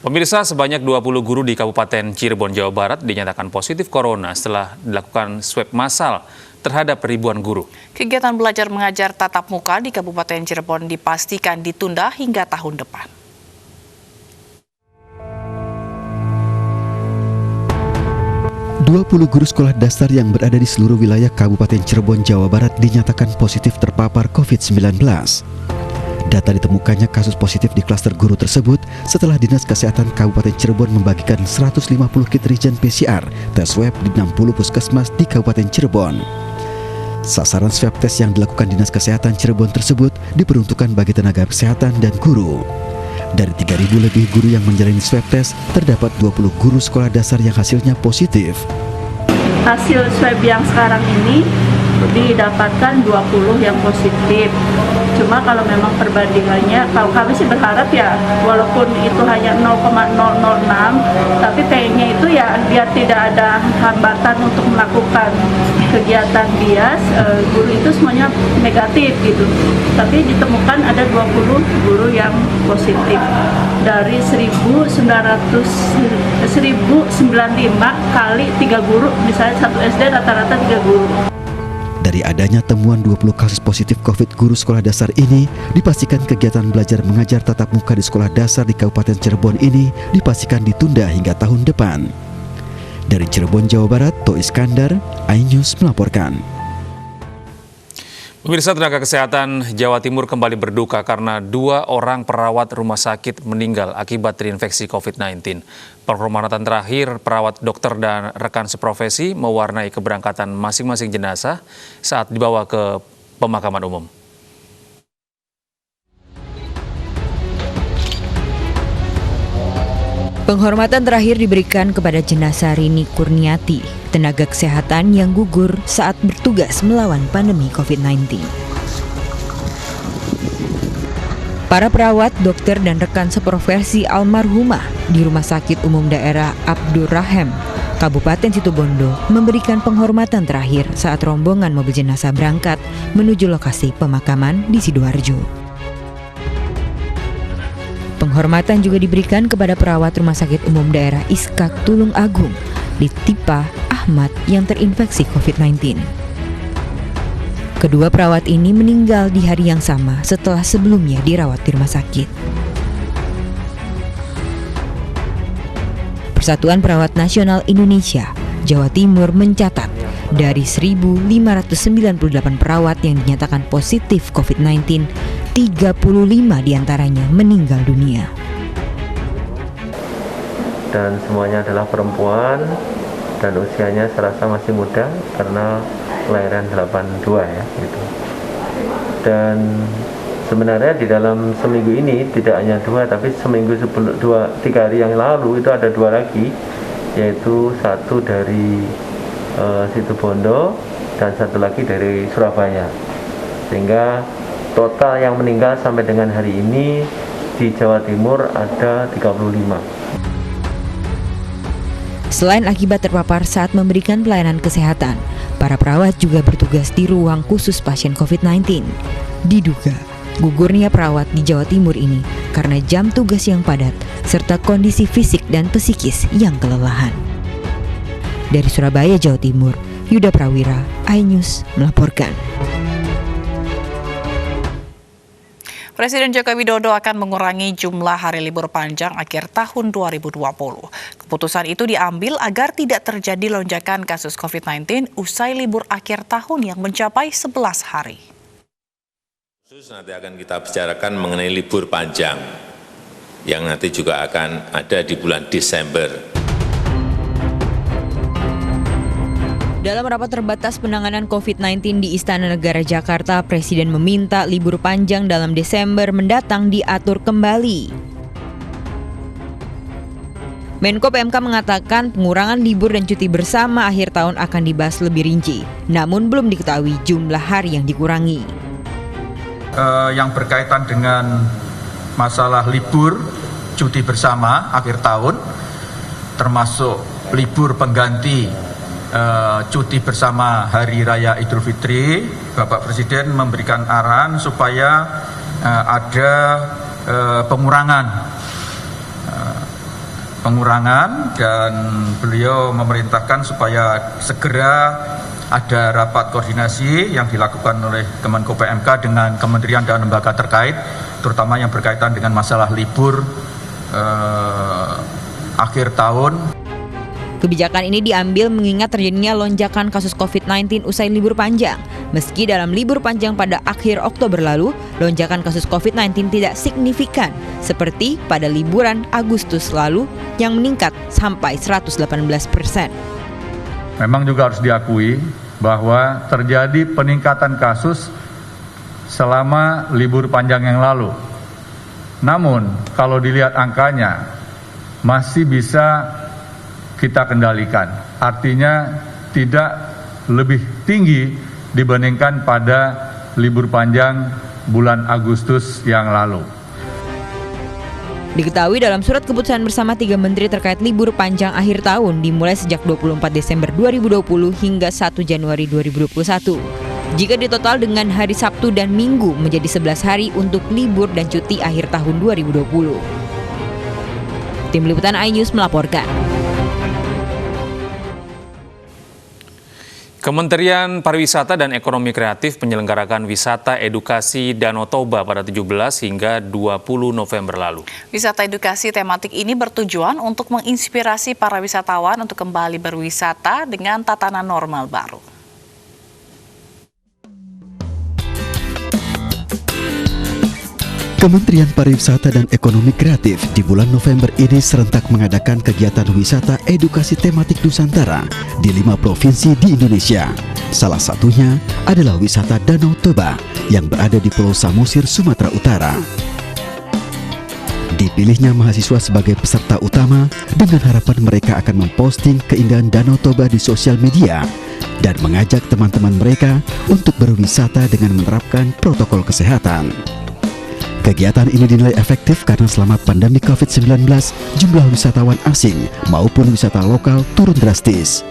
Pemirsa, sebanyak 20 guru di Kabupaten Cirebon, Jawa Barat dinyatakan positif corona setelah dilakukan swab massal terhadap ribuan guru. Kegiatan belajar mengajar tatap muka di Kabupaten Cirebon dipastikan ditunda hingga tahun depan. Puluh guru sekolah dasar yang berada di seluruh wilayah Kabupaten Cirebon, Jawa Barat dinyatakan positif terpapar COVID-19. Data ditemukannya kasus positif di klaster guru tersebut setelah Dinas Kesehatan Kabupaten Cirebon membagikan 150 kit reagen PCR tes swab di 60 puskesmas di Kabupaten Cirebon. Sasaran swab tes yang dilakukan Dinas Kesehatan Cirebon tersebut diperuntukkan bagi tenaga kesehatan dan guru. Dari 3.000 lebih guru yang menjalani swab tes, terdapat 20 guru sekolah dasar yang hasilnya positif. Hasil swab yang sekarang ini didapatkan 20 yang positif. Cuma kalau memang perbandingannya, kalau kami sih berharap ya, walaupun itu hanya 0,006, tapi kayaknya itu ya biar tidak ada hambatan untuk melakukan kegiatan bias, guru itu semuanya negatif gitu. Tapi ditemukan ada 20 guru yang positif. Dari 1.095 kali 3 guru, misalnya satu SD rata-rata 3 guru. Dari adanya temuan 20 kasus positif COVID guru sekolah dasar ini, dipastikan kegiatan belajar mengajar tatap muka di sekolah dasar di Kabupaten Cirebon ini dipastikan ditunda hingga tahun depan. Dari Cirebon, Jawa Barat, To Iskandar, iNews melaporkan. Pemirsa, tenaga kesehatan Jawa Timur kembali berduka karena 2 orang perawat rumah sakit meninggal akibat terinfeksi COVID-19. Penghormatan terakhir perawat, dokter, dan rekan seprofesi mewarnai keberangkatan masing-masing jenazah saat dibawa ke pemakaman umum. Penghormatan terakhir diberikan kepada jenazah Rini Kurniati, tenaga kesehatan yang gugur saat bertugas melawan pandemi COVID-19. Para perawat, dokter, dan rekan seprofesi almarhumah di Rumah Sakit Umum Daerah Abdurrahim, Kabupaten Situbondo, memberikan penghormatan terakhir saat rombongan mobil jenazah berangkat menuju lokasi pemakaman di Sidoarjo. Penghormatan juga diberikan kepada perawat Rumah Sakit Umum Daerah Iskak Tulung Agung, Litipa Ahmad yang terinfeksi COVID-19. Kedua perawat ini meninggal di hari yang sama setelah sebelumnya dirawat di rumah sakit. Persatuan Perawat Nasional Indonesia, Jawa Timur mencatat dari 1.598 perawat yang dinyatakan positif COVID-19, 35 diantaranya meninggal dunia. Dan semuanya adalah perempuan dan usianya saya rasa masih muda karena kelahiran 82 ya gitu. Dan sebenarnya di dalam seminggu ini tidak hanya 2, tapi seminggu sebelum 3 hari yang lalu itu ada 2 lagi, yaitu satu dari Situbondo dan satu lagi dari Surabaya. Sehingga total yang meninggal sampai dengan hari ini di Jawa Timur ada 35. Selain akibat terpapar saat memberikan pelayanan kesehatan, para perawat juga bertugas di ruang khusus pasien COVID-19. Diduga, gugurnya perawat di Jawa Timur ini karena jam tugas yang padat serta kondisi fisik dan psikis yang kelelahan. Dari Surabaya, Jawa Timur, Yuda Prawira, iNews melaporkan. Presiden Joko Widodo akan mengurangi jumlah hari libur panjang akhir tahun 2020. Keputusan itu diambil agar tidak terjadi lonjakan kasus COVID-19 usai libur akhir tahun yang mencapai 11 hari. Nanti akan kita bicarakan mengenai libur panjang yang nanti juga akan ada di bulan Desember. Dalam rapat terbatas penanganan COVID-19 di Istana Negara Jakarta, Presiden meminta libur panjang dalam Desember mendatang diatur kembali. Menko PMK mengatakan pengurangan libur dan cuti bersama akhir tahun akan dibahas lebih rinci, namun belum diketahui jumlah hari yang dikurangi. Yang berkaitan dengan masalah libur, cuti bersama akhir tahun, termasuk libur pengganti cuti bersama Hari Raya Idul Fitri, Bapak Presiden memberikan arahan supaya ada pengurangan pengurangan dan beliau memerintahkan supaya segera ada rapat koordinasi yang dilakukan oleh Kemenko PMK dengan kementerian dan lembaga terkait, terutama yang berkaitan dengan masalah libur akhir tahun. Kebijakan ini diambil mengingat terjadinya lonjakan kasus COVID-19 usai libur panjang. Meski dalam libur panjang pada akhir Oktober lalu, lonjakan kasus COVID-19 tidak signifikan seperti pada liburan Agustus lalu yang meningkat sampai 118%. Memang juga harus diakui bahwa terjadi peningkatan kasus selama libur panjang yang lalu. Namun, kalau dilihat angkanya, masih bisa kita kendalikan. Artinya tidak lebih tinggi dibandingkan pada libur panjang bulan Agustus yang lalu. Diketahui dalam surat keputusan bersama 3 menteri terkait libur panjang akhir tahun dimulai sejak 24 Desember 2020 hingga 1 Januari 2021. Jika ditotal dengan hari Sabtu dan Minggu menjadi 11 hari untuk libur dan cuti akhir tahun 2020. Tim Liputan iNews melaporkan. Kementerian Pariwisata dan Ekonomi Kreatif menyelenggarakan wisata edukasi Danau Toba pada 17 hingga 20 November lalu. Wisata edukasi tematik ini bertujuan untuk menginspirasi para wisatawan untuk kembali berwisata dengan tatanan normal baru. Kementerian Pariwisata dan Ekonomi Kreatif di bulan November ini serentak mengadakan kegiatan wisata edukasi tematik Nusantara di 5 provinsi di Indonesia. Salah satunya adalah wisata Danau Toba yang berada di Pulau Samosir, Sumatera Utara. Dipilihnya mahasiswa sebagai peserta utama dengan harapan mereka akan memposting keindahan Danau Toba di sosial media dan mengajak teman-teman mereka untuk berwisata dengan menerapkan protokol kesehatan. Kegiatan ini dinilai efektif karena selama pandemi COVID-19, jumlah wisatawan asing maupun wisata lokal turun drastis.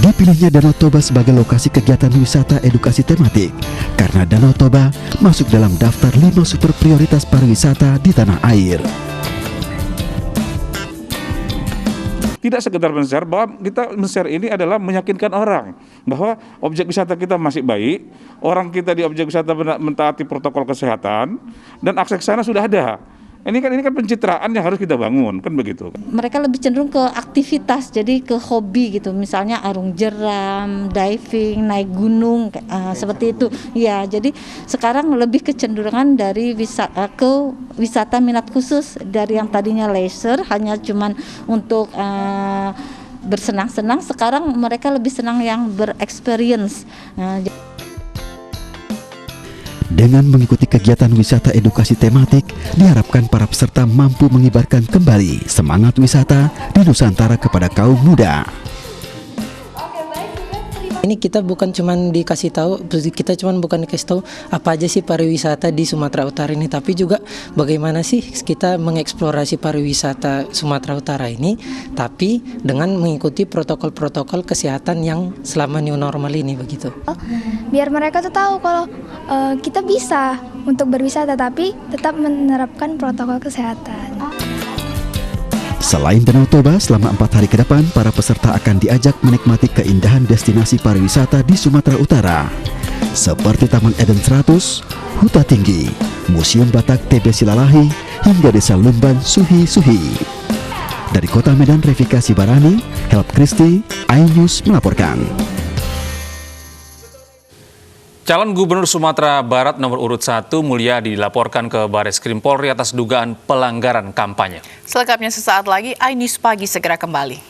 Dipilihnya Danau Toba sebagai lokasi kegiatan wisata edukasi tematik karena Danau Toba masuk dalam daftar 5 super prioritas pariwisata di tanah air. Tidak sekedar men-share, bahwa kita men-share ini adalah meyakinkan orang bahwa objek wisata kita masih baik, orang kita di objek wisata mentaati protokol kesehatan, dan akses ke sana sudah ada. Ini kan pencitraan yang harus kita bangun, kan begitu. Mereka lebih cenderung ke aktivitas, jadi ke hobi gitu, misalnya arung jeram, diving, naik gunung, seperti itu. Ya, jadi sekarang lebih kecenderungan dari wisata minat khusus, dari yang tadinya leisure hanya cuman untuk bersenang-senang, sekarang mereka lebih senang yang berexperience. Dengan mengikuti kegiatan wisata edukasi tematik, diharapkan para peserta mampu mengibarkan kembali semangat wisata di Nusantara kepada kaum muda. Ini kita bukan cuman dikasih tahu, bukan dikasih tahu apa aja sih pariwisata di Sumatera Utara ini, tapi juga bagaimana sih kita mengeksplorasi pariwisata Sumatera Utara ini, tapi dengan mengikuti protokol-protokol kesehatan yang selama new normal ini begitu. Biar mereka tuh tahu kalau kita bisa untuk berwisata, tapi tetap menerapkan protokol kesehatan. Selain Danau Toba, selama 4 hari ke depan, para peserta akan diajak menikmati keindahan destinasi pariwisata di Sumatera Utara, seperti Taman Eden 100, Huta Tinggi, Museum Batak TB Silalahi, hingga Desa Lumban Suhi-Suhi. Dari Kota Medan, Revika Sibarani, Help Christy, iNews melaporkan. Calon Gubernur Sumatera Barat nomor urut 1 Mulyadi dilaporkan ke Bareskrim Polri atas dugaan pelanggaran kampanye. Selengkapnya sesaat lagi, iNews Pagi segera kembali.